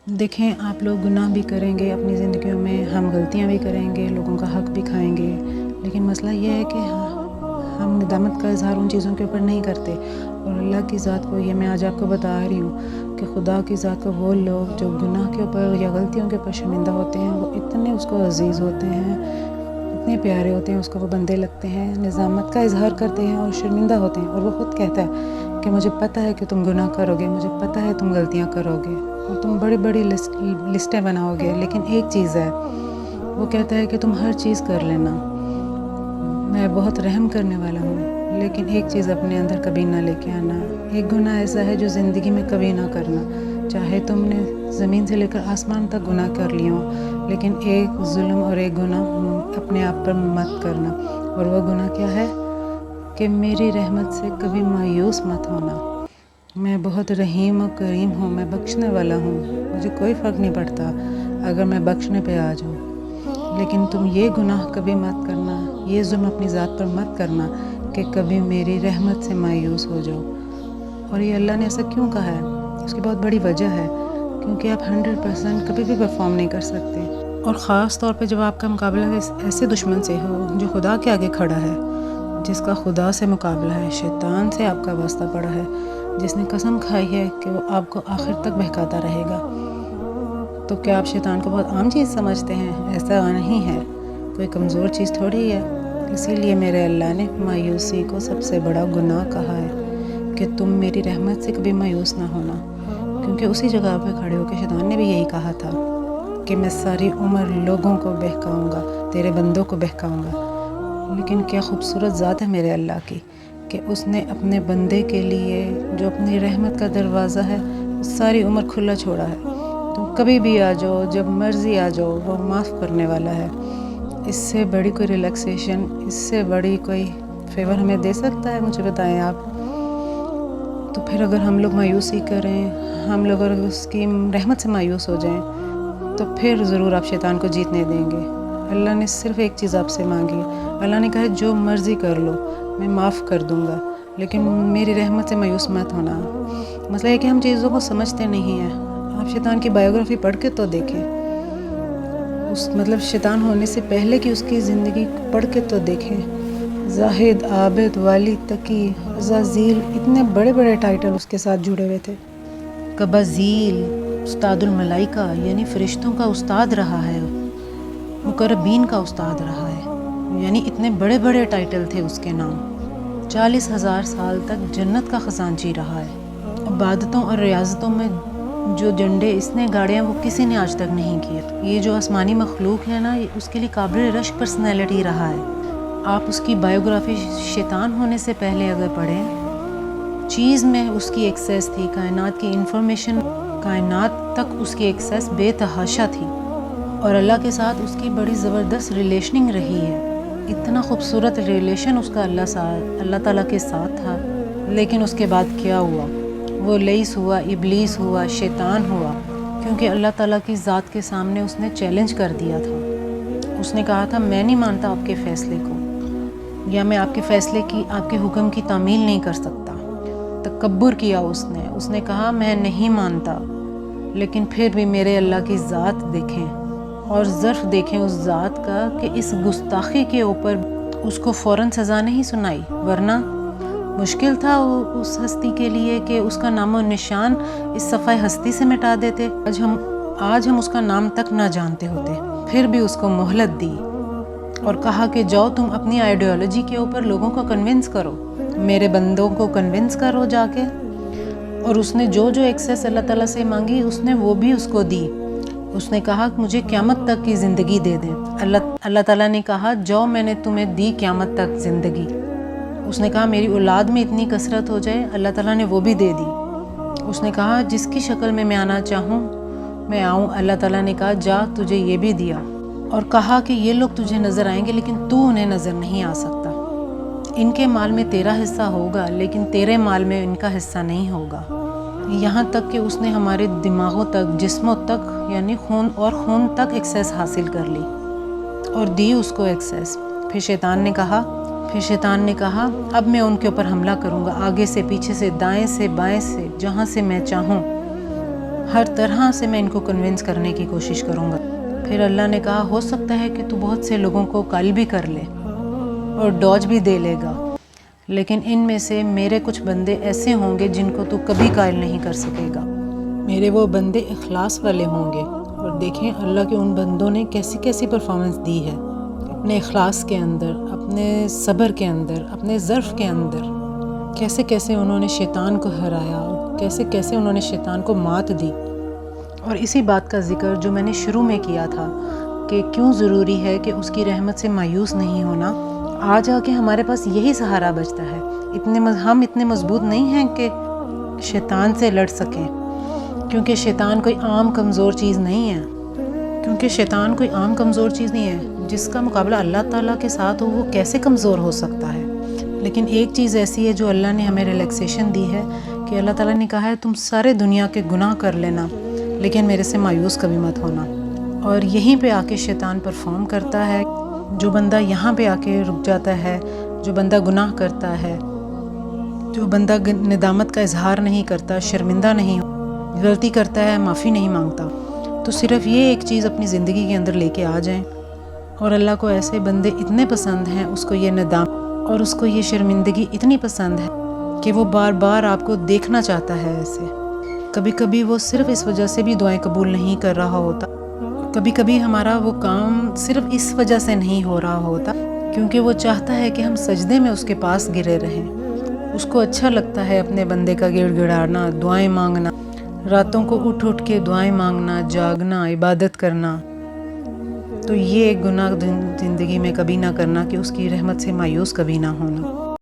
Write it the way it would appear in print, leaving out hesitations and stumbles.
دیکھیں، آپ لوگ گناہ بھی کریں گے اپنی زندگیوں میں، ہم غلطیاں بھی کریں گے، لوگوں کا حق بھی کھائیں گے، لیکن مسئلہ یہ ہے کہ ہم ندامت کا اظہار ان چیزوں کے اوپر نہیں کرتے۔ اور اللہ کی ذات کو، یہ میں آج آپ کو بتا رہی ہوں کہ خدا کی ذات کو وہ لوگ جو گناہ کے اوپر یا غلطیوں کے اوپر شرمندہ ہوتے ہیں، وہ اتنے اس کو عزیز ہوتے ہیں، اتنے پیارے ہوتے ہیں، اس کو وہ بندے لگتے ہیں، ندامت کا اظہار کرتے ہیں اور شرمندہ ہوتے ہیں۔ اور وہ خود کہتا ہے کہ مجھے پتہ ہے کہ تم گناہ کرو گے، مجھے پتہ ہے تم غلطیاں کرو گے اور تم بڑی بڑی لسٹیں بناؤ گے، لیکن ایک چیز ہے، وہ کہتا ہے کہ تم ہر چیز کر لینا، میں بہت رحم کرنے والا ہوں، لیکن ایک چیز اپنے اندر کبھی نہ لے کے آنا۔ ایک گناہ ایسا ہے جو زندگی میں کبھی نہ کرنا، چاہے تم نے زمین سے لے کر آسمان تک گناہ کر لیے ہوں، لیکن ایک ظلم اور ایک گناہ اپنے آپ پر مت کرنا۔ اور وہ گناہ کیا ہے؟ کہ میری رحمت سے کبھی مایوس مت ہونا۔ میں بہت رحیم و کریم ہوں، میں بخشنے والا ہوں، مجھے کوئی فرق نہیں پڑتا اگر میں بخشنے پہ آ جاؤں، لیکن تم یہ گناہ کبھی مت کرنا، یہ ظلم اپنی ذات پر مت کرنا کہ کبھی میری رحمت سے مایوس ہو جاؤ۔ اور یہ اللہ نے ایسا کیوں کہا ہے؟ اس کی بہت بڑی وجہ ہے، کیونکہ آپ 100% کبھی بھی پرفارم نہیں کر سکتے، اور خاص طور پہ جب آپ کا مقابلہ ایسے دشمن سے ہو جو خدا کے آگے کھڑا ہے، جس کا خدا سے مقابلہ ہے، شیطان سے آپ کا واسطہ پڑا ہے، جس نے قسم کھائی ہے کہ وہ آپ کو آخر تک بہکاتا رہے گا۔ تو کیا آپ شیطان کو بہت عام چیز سمجھتے ہیں؟ ایسا نہیں ہے، کوئی کمزور چیز تھوڑی ہے۔ اسی لیے میرے اللہ نے مایوسی کو سب سے بڑا گناہ کہا ہے کہ تم میری رحمت سے کبھی مایوس نہ ہونا، کیونکہ اسی جگہ پہ کھڑے ہو کے شیطان نے بھی یہی کہا تھا کہ میں ساری عمر لوگوں کو بہکاؤں گا، تیرے بندوں کو بہکاؤں گا۔ لیکن کیا خوبصورت ذات ہے میرے اللہ کی کہ اس نے اپنے بندے کے لیے جو اپنی رحمت کا دروازہ ہے ساری عمر کھلا چھوڑا ہے۔ تم کبھی بھی آ جاؤ، جب مرضی آ جاؤ، وہ معاف کرنے والا ہے۔ اس سے بڑی کوئی ریلیکسیشن، اس سے بڑی کوئی فیور ہمیں دے سکتا ہے؟ مجھے بتائیں آپ۔ تو پھر اگر ہم لوگ مایوسی کریں، ہم لوگ اگر اس کی رحمت سے مایوس ہو جائیں، تو پھر ضرور آپ شیطان کو جیتنے دیں گے۔ اللہ نے صرف ایک چیز آپ سے مانگی ہے، اللہ نے کہا ہے جو مرضی کر لو میں معاف کر دوں گا، لیکن میری رحمت سے مایوس مت ہونا۔ مسئلہ یہ کہ ہم چیزوں کو سمجھتے نہیں ہیں۔ آپ شیطان کی بایوگرافی پڑھ کے تو دیکھیں، مطلب شیطان ہونے سے پہلے کی اس کی زندگی پڑھ کے تو دیکھیں۔ زاہد، عابد، والی، تقی، عزازیل، اتنے بڑے بڑے ٹائٹل اس کے ساتھ جڑے ہوئے تھے۔ قبازیل، استاد الملائکہ، یعنی فرشتوں کا استاد رہا ہے، مقربین کا استاد رہا ہے، یعنی اتنے بڑے بڑے ٹائٹل تھے اس کے نام۔ 40,000 سال تک جنت کا خزانچی رہا ہے۔ عبادتوں اور ریاضتوں میں جو جھنڈے اس نے گاڑے ہیں وہ کسی نے آج تک نہیں کیے۔ یہ جو آسمانی مخلوق ہے نا، اس کے لیے قابل رشک پرسنالٹی رہا ہے۔ آپ اس کی بایوگرافی شیطان ہونے سے پہلے اگر پڑھیں، چیز میں اس کی ایکسیس تھی، کائنات کی انفارمیشن، کائنات تک اس کی ایکسیس بے تحاشا تھی، اور اللہ کے ساتھ اس کی بڑی زبردست ریلیشننگ رہی ہے۔ اتنا خوبصورت ریلیشن اس کا اللہ تعالیٰ کے ساتھ تھا، لیکن اس کے بعد کیا ہوا؟ وہ لئیس ہوا، ابلیس ہوا، شیطان ہوا، کیونکہ اللہ تعالیٰ کی ذات کے سامنے اس نے چیلنج کر دیا تھا۔ اس نے کہا تھا میں نہیں مانتا آپ کے فیصلے کو، یا میں آپ کے فیصلے کی، آپ کے حکم کی تعمیل نہیں کر سکتا۔ تکبر کیا اس نے کہا میں نہیں مانتا، لیکن پھر بھی میرے اللہ کی ذات دیکھیں اور ظرف دیکھیں اس ذات کا کہ اس گستاخی کے اوپر اس کو فوراً سزا نہیں سنائی، ورنہ مشکل تھا اس ہستی کے لیے کہ اس کا نام و نشان اس صفحہ ہستی سے مٹا دیتے۔ آج ہم اس کا نام تک نہ جانتے ہوتے، پھر بھی اس کو مہلت دی اور کہا کہ جاؤ تم اپنی آئیڈیالوجی کے اوپر لوگوں کو کنونس کرو، میرے بندوں کو کنونس کرو جا کے۔ اور اس نے جو جو ایکسیس اللہ تعالیٰ سے مانگی اس نے وہ بھی اس کو دی۔ اس نے کہا کہ مجھے قیامت تک کی زندگی دے دیں۔ اللہ تعالیٰ نے کہا جاؤ میں نے تمہیں دی قیامت تک زندگی۔ اس نے کہا میری اولاد میں اتنی کثرت ہو جائے، اللہ تعالیٰ نے وہ بھی دے دی۔ اس نے کہا جس کی شکل میں آنا چاہوں میں آؤں، اللہ تعالیٰ نے کہا جا تجھے یہ بھی دیا، اور کہا کہ یہ لوگ تجھے نظر آئیں گے لیکن تو انہیں نظر نہیں آ سکتا۔ ان کے مال میں تیرا حصہ ہوگا لیکن تیرے مال میں ان کا حصہ نہیں ہوگا۔ یہاں تک کہ اس نے ہمارے دماغوں تک، جسموں تک، یعنی خون تک ایکسیس حاصل کر لی اور دی اس کو ایکسیس۔ پھر شیطان نے کہا اب میں ان کے اوپر حملہ کروں گا، آگے سے، پیچھے سے، دائیں سے، بائیں سے، جہاں سے میں چاہوں۔ ہر طرح سے میں ان کو کنونس کرنے کی کوشش کروں گا۔ پھر اللہ نے کہا ہو سکتا ہے کہ تو بہت سے لوگوں کو قائل بھی کر لے اور ڈوج بھی دے لے گا، لیکن ان میں سے میرے کچھ بندے ایسے ہوں گے جن کو تو کبھی قائل نہیں کر سکے گا۔ میرے وہ بندے اخلاص والے ہوں گے، اور دیکھیں اللہ کے ان بندوں نے کیسی کیسی پرفارمنس دی ہے، اپنے اخلاص کے اندر، اپنے صبر کے اندر، اپنے ظرف کے اندر، کیسے کیسے انہوں نے شیطان کو ہرایا اور کیسے کیسے انہوں نے شیطان کو مات دی۔ اور اسی بات کا ذکر جو میں نے شروع میں کیا تھا کہ کیوں ضروری ہے کہ اس کی رحمت سے مایوس نہیں ہونا، آج آ کے ہمارے پاس یہی سہارا بچتا ہے۔ ہم اتنے مضبوط نہیں ہیں کہ شیطان سے لڑ سکیں، کیونکہ شیطان کوئی عام کمزور چیز نہیں ہے، جس کا مقابلہ اللہ تعالیٰ کے ساتھ ہو وہ کیسے کمزور ہو سکتا ہے۔ لیکن ایک چیز ایسی ہے جو اللہ نے ہمیں ریلیکسیشن دی ہے کہ اللہ تعالیٰ نے کہا ہے تم سارے دنیا کے گناہ کر لینا لیکن میرے سے مایوس کبھی مت ہونا۔ اور یہیں پہ آ کے شیطان پرفارم کرتا ہے۔ جو بندہ یہاں پہ آ کے رک جاتا ہے، جو بندہ گناہ کرتا ہے، جو بندہ ندامت کا اظہار نہیں کرتا، شرمندہ نہیں، غلطی کرتا ہے معافی نہیں مانگتا، تو صرف یہ ایک چیز اپنی زندگی کے اندر لے کے آ جائیں، اور اللہ کو ایسے بندے اتنے پسند ہیں، اس کو یہ ندامت اور اس کو یہ شرمندگی اتنی پسند ہے کہ وہ بار بار آپ کو دیکھنا چاہتا ہے ایسے۔ کبھی کبھی وہ صرف اس وجہ سے بھی دعائیں قبول نہیں کر رہا ہوتا، کبھی کبھی ہمارا وہ کام صرف اس وجہ سے نہیں ہو رہا ہوتا کیونکہ وہ چاہتا ہے کہ ہم سجدے میں اس کے پاس گرے رہیں۔ اس کو اچھا لگتا ہے اپنے بندے کا گڑ گڑانا، دعائیں مانگنا، راتوں کو اٹھ اٹھ کے دعائیں مانگنا، جاگنا، عبادت کرنا۔ تو یہ ایک گناہ زندگی میں کبھی نہ کرنا کہ اس کی رحمت سے مایوس کبھی نہ ہونا۔